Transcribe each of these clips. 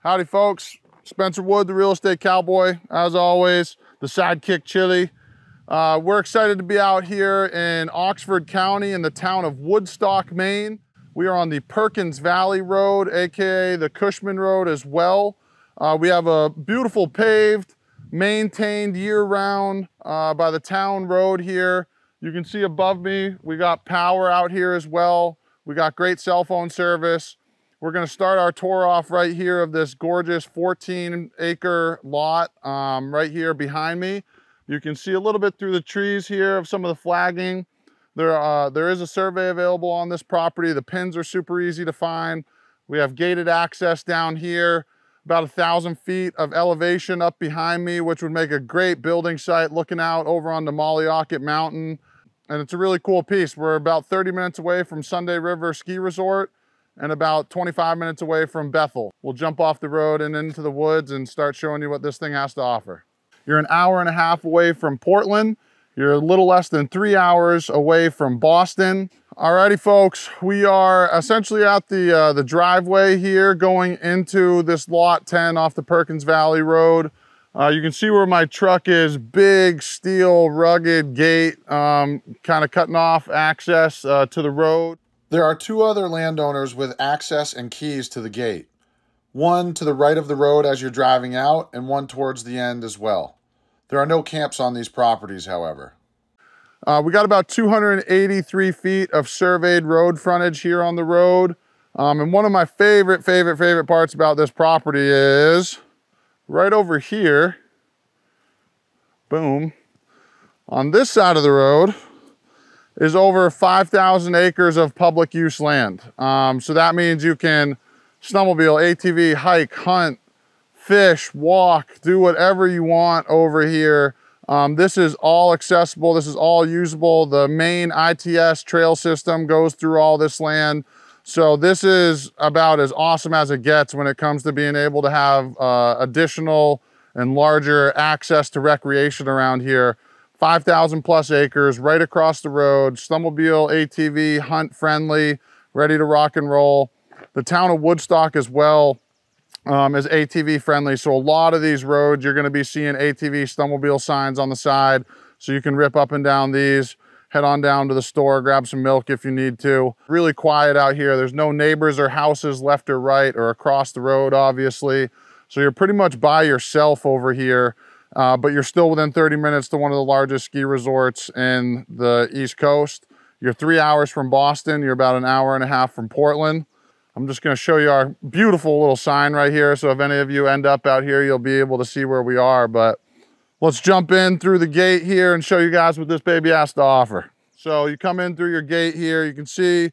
Howdy folks, Spencer Wood, the real estate cowboy, as always, the sidekick chili. We're excited to be out here in Oxford County in the town of Woodstock, Maine. We are on the Perkins Valley Road, AKA the Cushman Road as well. We have a beautiful paved, maintained year-round by the town road here. You can see above me, we got power out here as well. We got great cell phone service. We're gonna start our tour off right here of this gorgeous 14-acre lot right here behind me. You can see a little bit through the trees here of some of the flagging. There is a survey available on this property. The pins are super easy to find. We have gated access down here, about 1,000 feet of elevation up behind me, which would make a great building site looking out over on the Mollyockett Mountain. And it's a really cool piece. We're about 30 minutes away from Sunday River Ski Resort and about 25 minutes away from Bethel. We'll jump off the road and into the woods and start showing you what this thing has to offer. You're an hour and a half away from Portland. You're a little less than 3 hours away from Boston. Alrighty folks, we are essentially at the driveway here going into this lot 10 off the Perkins Valley Road. You can see where my truck is, big steel rugged gate, kind of cutting off access to the road. There are two other landowners with access and keys to the gate. One to the right of the road as you're driving out, and one towards the end as well. There are no camps on these properties, however. We got about 283 feet of surveyed road frontage here on the road. And one of my favorite parts about this property is right over here, boom, on this side of the road is over 5,000 acres of public use land. So that means you can snowmobile, ATV, hike, hunt, fish, walk, do whatever you want over here. This is all accessible. This is all usable. The Maine ITS trail system goes through all this land. So this is about as awesome as it gets when it comes to being able to have additional and larger access to recreation around here. 5,000 plus acres right across the road, snowmobile, ATV, hunt friendly, ready to rock and roll. The town of Woodstock as well is ATV friendly. So a lot of these roads, you're gonna be seeing ATV snowmobile signs on the side. So you can rip up and down these, head on down to the store, grab some milk if you need to. Really quiet out here. There's no neighbors or houses left or right or across the road, obviously. So you're pretty much by yourself over here. But you're still within 30 minutes to one of the largest ski resorts in the East Coast. You're 3 hours from Boston. You're about an hour and a half from Portland. I'm just gonna show you our beautiful little sign right here. So if any of you end up out here, you'll be able to see where we are. But let's jump in through the gate here and show you guys what this baby has to offer. So you come in through your gate here, you can see,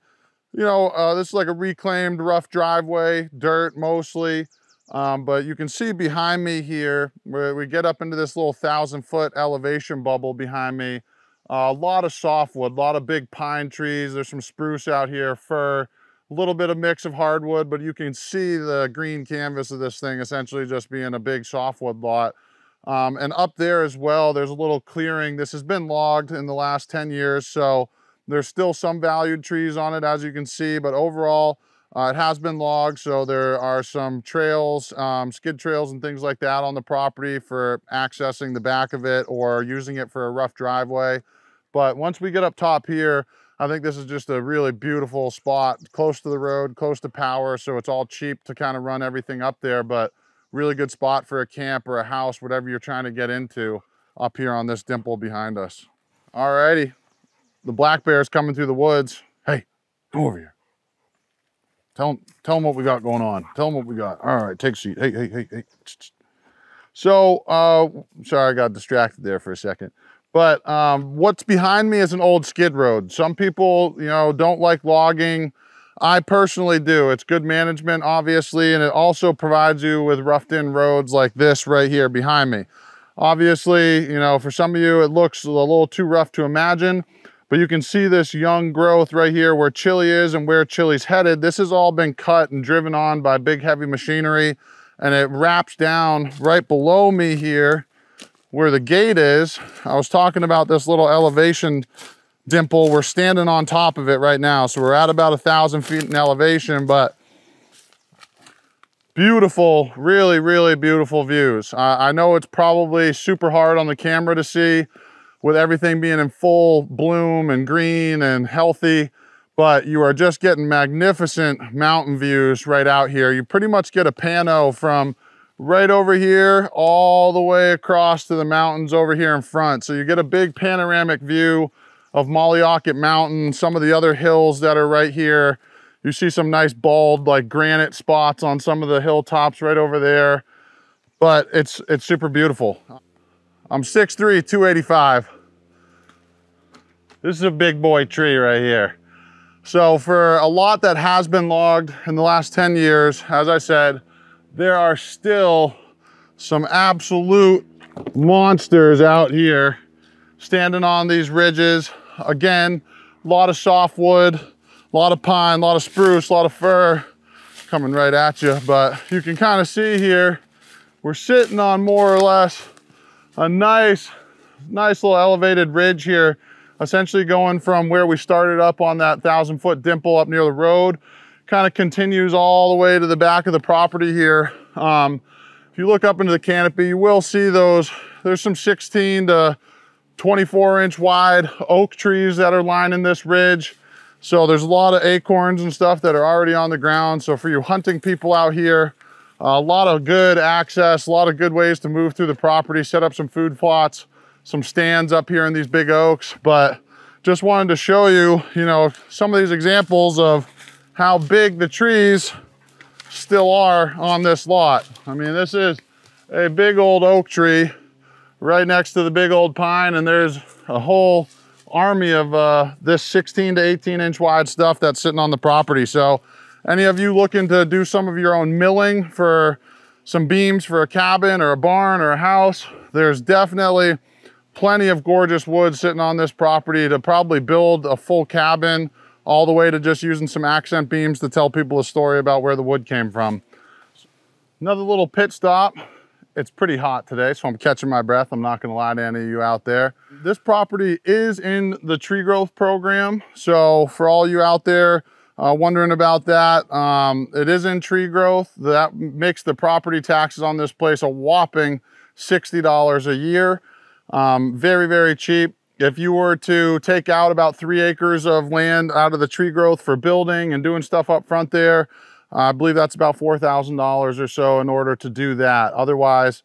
you know, this is like a reclaimed rough driveway, dirt mostly. But you can see behind me here, where we get up into this little 1,000-foot elevation bubble behind me, a lot of softwood, a lot of big pine trees. There's some spruce out here, fir, a little bit of mix of hardwood, but you can see the green canvas of this thing essentially just being a big softwood lot. And up there as well, there's a little clearing. This has been logged in the last 10 years, so there's still some valued trees on it, as you can see, but overall, it has been logged, so there are some trails, skid trails and things like that on the property for accessing the back of it or using it for a rough driveway. But once we get up top here, I think this is just a really beautiful spot, close to the road, close to power, so it's all cheap to kind of run everything up there, but really good spot for a camp or a house, whatever you're trying to get into up here on this dimple behind us. Alrighty, the black bear's coming through the woods. Hey, come over here. Tell them what we got going on. Tell them what we got. All right, take a seat. Hey. So, sorry, I got distracted there for a second. But what's behind me is an old skid road. Some people, you know, don't like logging. I personally do. It's good management, obviously, and it also provides you with roughed-in roads like this right here behind me. Obviously, you know, for some of you, it looks a little too rough to imagine. But you can see this young growth right here where chili is and where chili's headed. This has all been cut and driven on by big heavy machinery, and it wraps down right below me here where the gate is. I was talking about this little elevation dimple. We're standing on top of it right now. So we're at about 1,000 feet in elevation, but Beautiful, really, really beautiful views. I know it's probably super hard on the camera to see with everything being in full bloom and green and healthy, but you are just getting magnificent mountain views right out here. You pretty much get a pano from right over here all the way across to the mountains over here in front. So you get a big panoramic view of Mollyockett Mountain, some of the other hills that are right here. You see some nice bald, like granite spots on some of the hilltops right over there, but it's super beautiful. I'm 6'3", 285. This is a big boy tree right here. So for a lot that has been logged in the last 10 years, as I said, there are still some absolute monsters out here standing on these ridges. Again, a lot of softwood, a lot of pine, a lot of spruce, a lot of fir coming right at you. But you can kind of see here, we're sitting on more or less a nice little elevated ridge here, essentially going from where we started up on that 1,000-foot dimple up near the road, kind of continues all the way to the back of the property here. If you look up into the canopy, you will see there's some 16 to 24-inch wide oak trees that are lining this ridge. So there's a lot of acorns and stuff that are already on the ground. So for you hunting people out here, a lot of good access, a lot of good ways to move through the property, set up some food plots, some stands up here in these big oaks. But just wanted to show you, some of these examples of how big the trees still are on this lot. I mean, this is a big old oak tree right next to the big old pine, and there's a whole army of this 16 to 18-inch wide stuff that's sitting on the property. So any of you looking to do some of your own milling for some beams for a cabin or a barn or a house, there's definitely plenty of gorgeous wood sitting on this property to probably build a full cabin, all the way to just using some accent beams to tell people a story about where the wood came from. Another little pit stop. It's pretty hot today, so I'm catching my breath. I'm not gonna lie to any of you out there. This property is in the tree growth program. So for all you out there wondering about that, it is in tree growth. That makes the property taxes on this place a whopping $60 a year. Very, very cheap. If you were to take out about 3 acres of land out of the tree growth for building and doing stuff up front there, I believe that's about $4,000 or so in order to do that. Otherwise,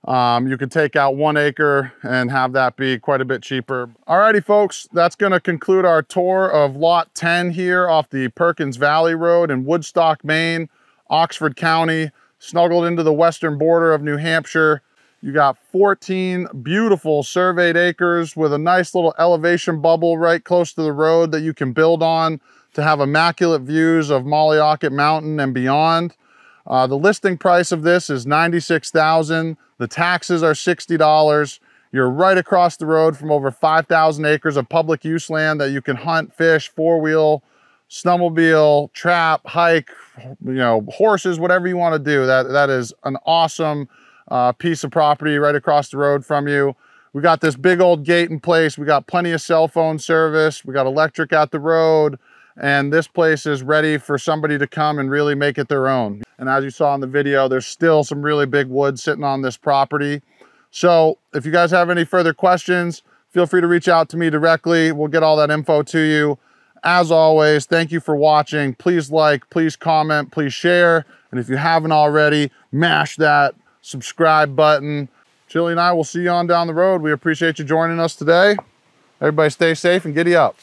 you could take out 1 acre and have that be quite a bit cheaper. Alrighty, folks, that's gonna conclude our tour of lot 10 here off the Perkins Valley Road in Woodstock, Maine, Oxford County, snuggled into the western border of New Hampshire. You got 14 beautiful surveyed acres with a nice little elevation bubble right close to the road that you can build on to have immaculate views of Mollyockett Mountain and beyond. The listing price of this is $96,000. The taxes are $60. You're right across the road from over 5,000 acres of public use land that you can hunt, fish, four-wheel, snowmobile, trap, hike, horses, whatever you want to do. That is an awesome piece of property right across the road from you. We got this big old gate in place. We got plenty of cell phone service. We got electric at the road. And this place is ready for somebody to come and really make it their own. And as you saw in the video, there's still some really big wood sitting on this property. So if you guys have any further questions, feel free to reach out to me directly. We'll get all that info to you. As always, thank you for watching. Please like, please comment, please share. And if you haven't already, mash that subscribe button. Chili and I will see you on down the road. We appreciate you joining us today. Everybody stay safe and giddy up.